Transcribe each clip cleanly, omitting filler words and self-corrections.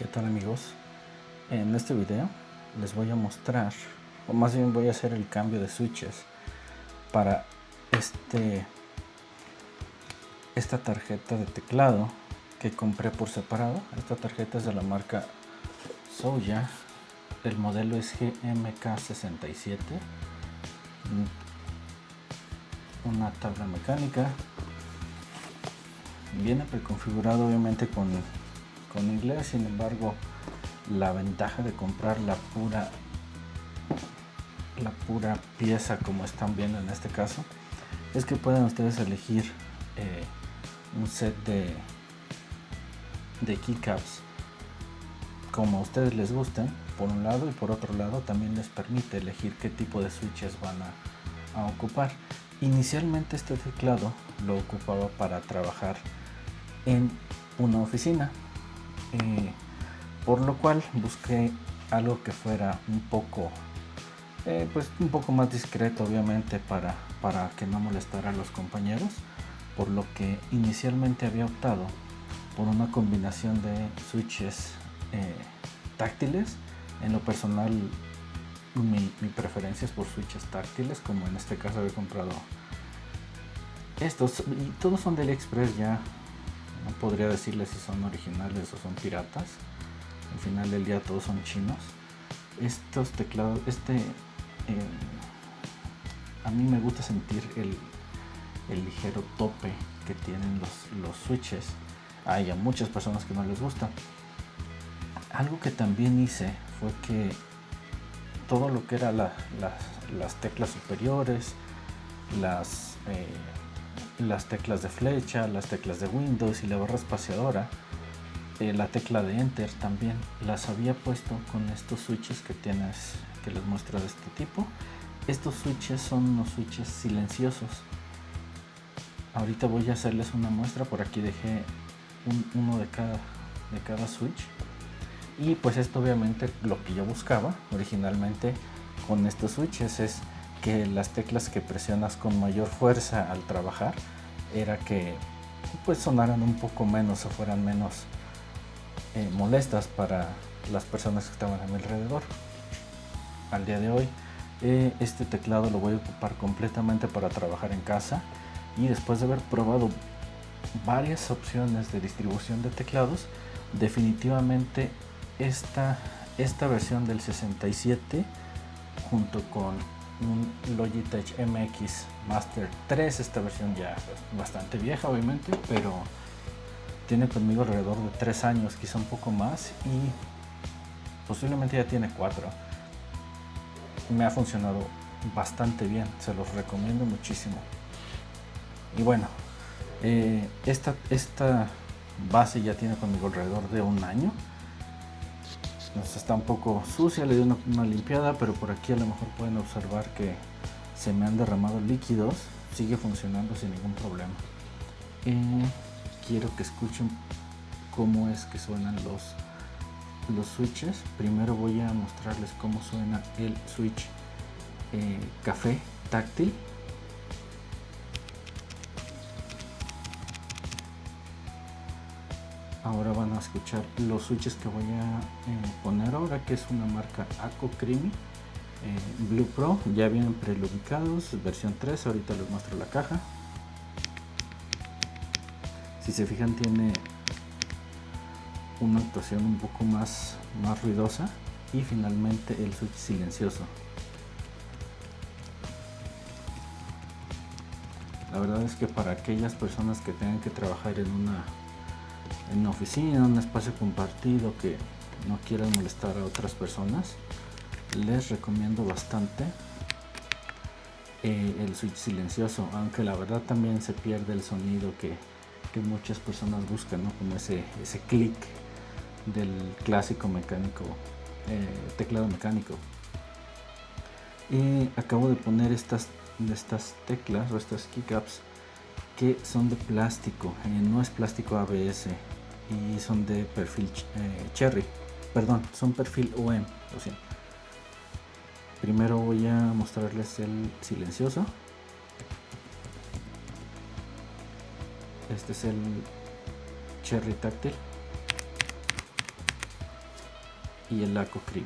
¿Qué tal, amigos? En este video les voy a mostrar, o más bien voy a hacer el cambio de switches para esta tarjeta de teclado que compré por separado. Esta tarjeta es de la marca Souya, el modelo es GMK67, una tabla mecánica. Viene preconfigurado obviamente con inglés, sin embargo la ventaja de comprar la pura pieza, como están viendo en este caso, es que pueden ustedes elegir un set de keycaps como a ustedes les gusten por un lado, y por otro lado también les permite elegir qué tipo de switches van a ocupar. Inicialmente este teclado lo ocupaba para trabajar en una oficina, por lo cual busqué algo que fuera un poco más discreto, obviamente, para que no molestara a los compañeros, por lo que inicialmente había optado por una combinación de switches táctiles. En lo personal, mi preferencia es por switches táctiles, como en este caso había comprado estos, y todos son de AliExpress. Ya no podría decirles si son originales o son piratas. Al final del día todos son chinos. Estos teclados, a mí me gusta sentir el ligero tope que tienen los switches. Hay a muchas personas que no les gusta. Algo que también hice fue que todo lo que era las teclas superiores, las teclas de flecha, las teclas de Windows y la barra espaciadora, la tecla de Enter también las había puesto con estos switches que les muestro de este tipo. Estos switches son unos switches silenciosos. Ahorita voy a hacerles una muestra. Por aquí dejé uno de cada switch. Y pues esto obviamente lo que yo buscaba originalmente con estos switches es que las teclas que presionas con mayor fuerza al trabajar era que pues sonaran un poco menos o fueran menos molestas para las personas que estaban a mi alrededor. Al día de hoy este teclado lo voy a ocupar completamente para trabajar en casa, y después de haber probado varias opciones de distribución de teclados, definitivamente esta versión del 67 junto con un Logitech MX Master 3, esta versión ya es bastante vieja obviamente, pero tiene conmigo alrededor de 3 años, quizá un poco más, y posiblemente ya tiene 4. Me ha funcionado bastante bien, se los recomiendo muchísimo. Y bueno, esta base ya tiene conmigo alrededor de un año. Está un poco sucia, le di una limpiada, pero por aquí a lo mejor pueden observar que se me han derramado líquidos. Sigue funcionando sin ningún problema. Quiero que escuchen cómo es que suenan los switches. Primero voy a mostrarles cómo suena el switch café táctil. Ahora van a escuchar los switches que voy a poner ahora, que es una marca Aco Creamy Blue Pro. Ya vienen prelubricados, versión 3. Ahorita les muestro la caja. Si se fijan, tiene una actuación un poco más ruidosa, y finalmente el switch silencioso. La verdad es que para aquellas personas que tengan que trabajar en una oficina, en un espacio compartido, que no quieran molestar a otras personas, les recomiendo bastante el switch silencioso, aunque la verdad también se pierde el sonido que muchas personas buscan, ¿no? Como ese clic del clásico mecánico, teclado mecánico. Y acabo de poner estas teclas o estas keycaps que son de plástico, no es plástico ABS, y son de perfil Cherry, perdón, son perfil OM, lo siento. Primero voy a mostrarles el silencioso. Este es el Cherry táctil. y el Aco Cream.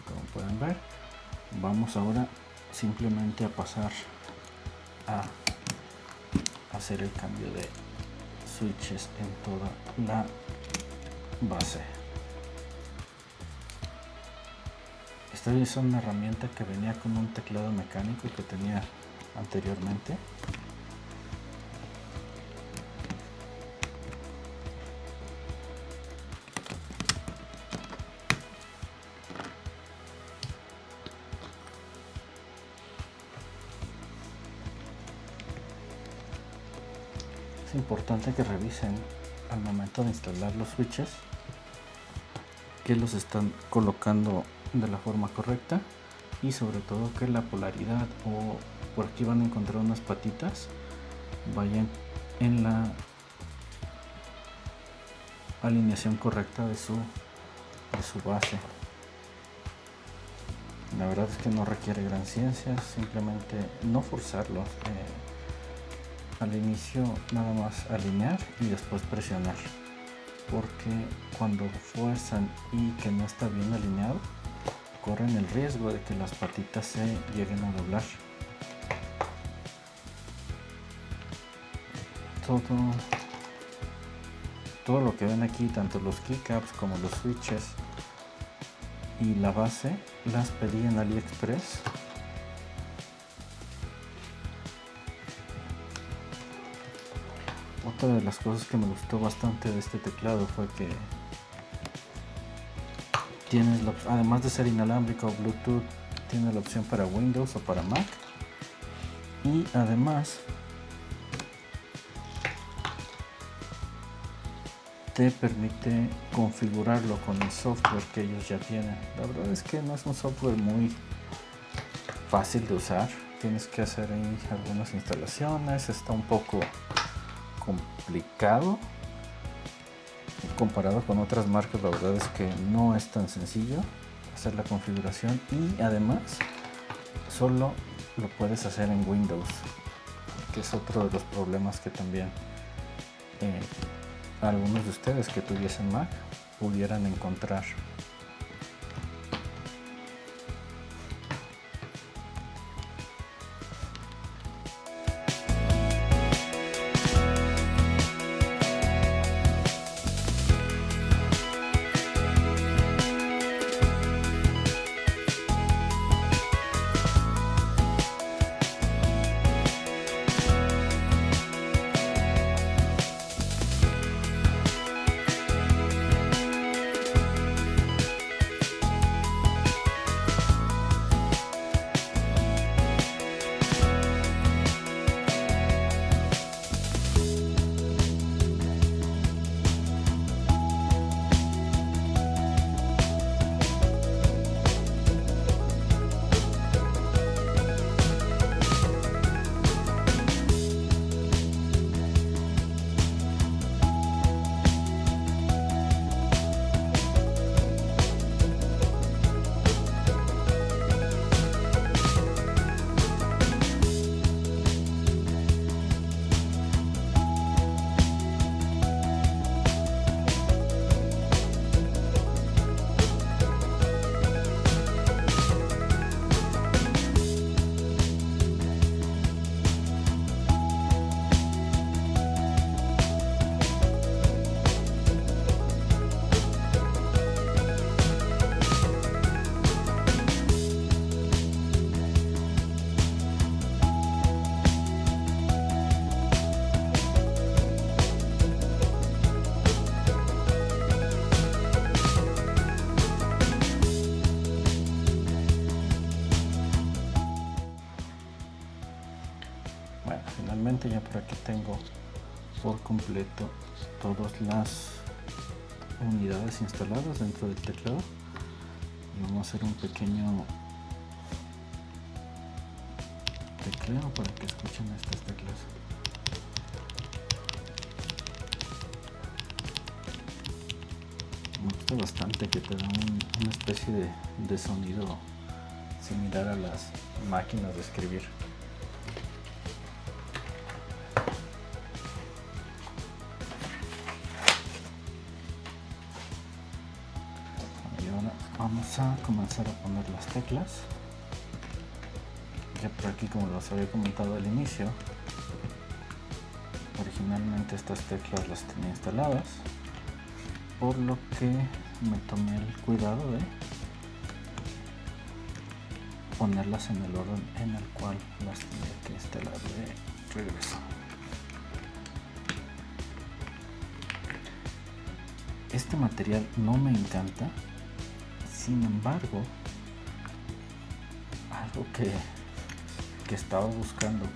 Como pueden ver, vamos ahora simplemente a pasar a hacer el cambio de switches en toda la base. Estoy usando una herramienta que venía con un teclado mecánico que tenía anteriormente. Es importante que revisen al momento de instalar los switches que los están colocando de la forma correcta, y sobre todo que la polaridad, o por aquí van a encontrar unas patitas, vayan en la alineación correcta de su base. La verdad es que no requiere gran ciencia, simplemente no forzarlos. Al inicio nada más alinear y después presionar, porque cuando fuerzan y que no está bien alineado, corren el riesgo de que las patitas se lleguen a doblar. Todo lo que ven aquí, tanto los keycaps como los switches y la base, las pedí en AliExpress. Otra de las cosas que me gustó bastante de este teclado fue que tienes además de ser inalámbrico o Bluetooth, tiene la opción para Windows o para Mac, y además te permite configurarlo con el software que ellos ya tienen. La verdad es que no es un software muy fácil de usar, tienes que hacer ahí algunas instalaciones, está un poco complicado comparado con otras marcas. La verdad es que no es tan sencillo hacer la configuración, y además solo lo puedes hacer en Windows, que es otro de los problemas que también algunos de ustedes que tuviesen Mac pudieran encontrar. Finalmente ya por aquí tengo por completo todas las unidades instaladas dentro del teclado, y vamos a hacer un pequeño tecleo para que escuchen estas teclas. Me gusta bastante que te da una especie de sonido similar a las máquinas de escribir. Y ahora vamos a comenzar a poner las teclas. Ya por aquí, como los había comentado al inicio, originalmente estas teclas las tenía instaladas, por lo que me tomé el cuidado de ponerlas en el orden en el cual las tenía que instalar de regreso. Este material no me encanta, sin embargo, algo que estaba buscando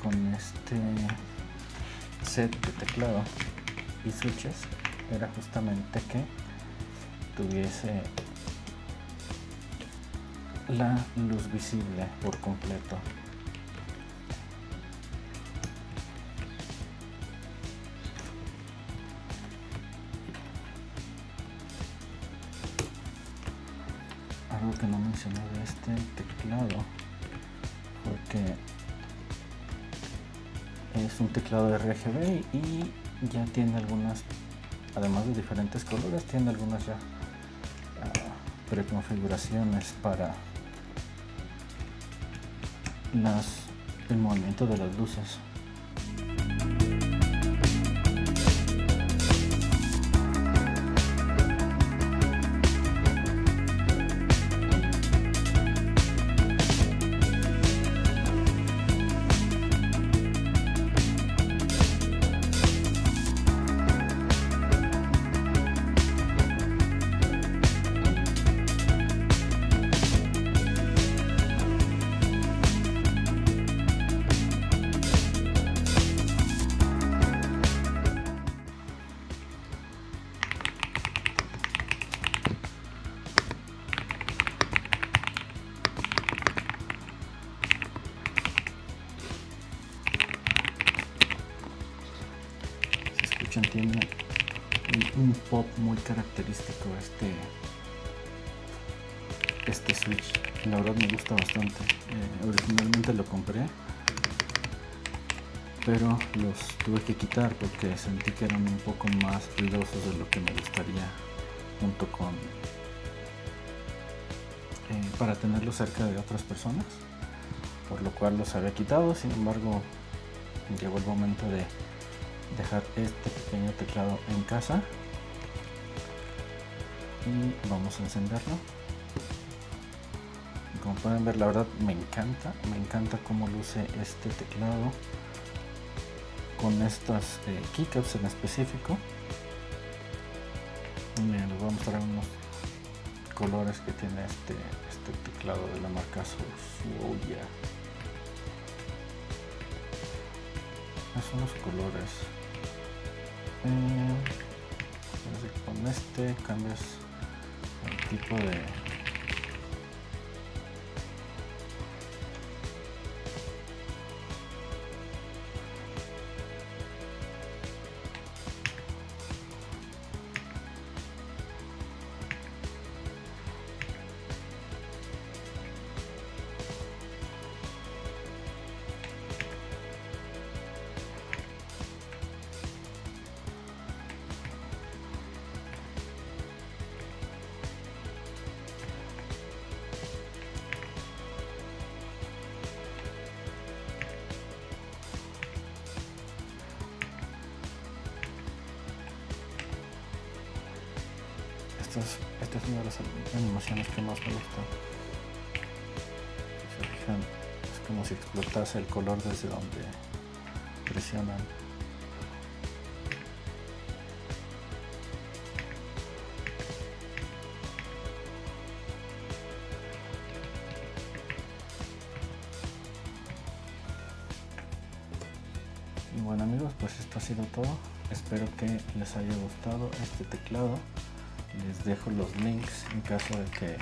con este set de teclado y switches era justamente que tuviese la luz visible por completo. Algo que no mencioné de este teclado fue que es un teclado RGB y ya tiene algunas, además de diferentes colores, tiene algunas ya preconfiguraciones para el movimiento de las luces. Tiene un pop muy característico este switch. La verdad me gusta bastante. Originalmente lo compré, pero los tuve que quitar porque sentí que eran un poco más ruidosos de lo que me gustaría, junto con para tenerlos cerca de otras personas, por lo cual los había quitado. Sin embargo, llegó el momento de dejar este pequeño teclado en casa y vamos a encenderlo. Como pueden ver, la verdad me encanta cómo luce este teclado con estas keycaps en específico. Miren, les voy a mostrar unos colores que tiene este teclado de la marca Suoya. Esos son los colores. Con este cambias el tipo de esta es una de las animaciones que más me gusta. Si se fijan, es como si explotase el color desde donde presionan. Y bueno amigos, pues esto ha sido todo. Espero que les haya gustado este teclado. Les dejo los links en caso de que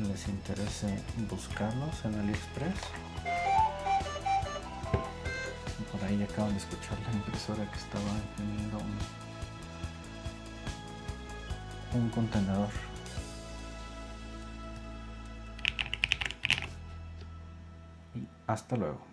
les interese buscarlos en AliExpress. Y por ahí acaban de escuchar la impresora que estaba imprimiendo un contenedor. Hasta luego.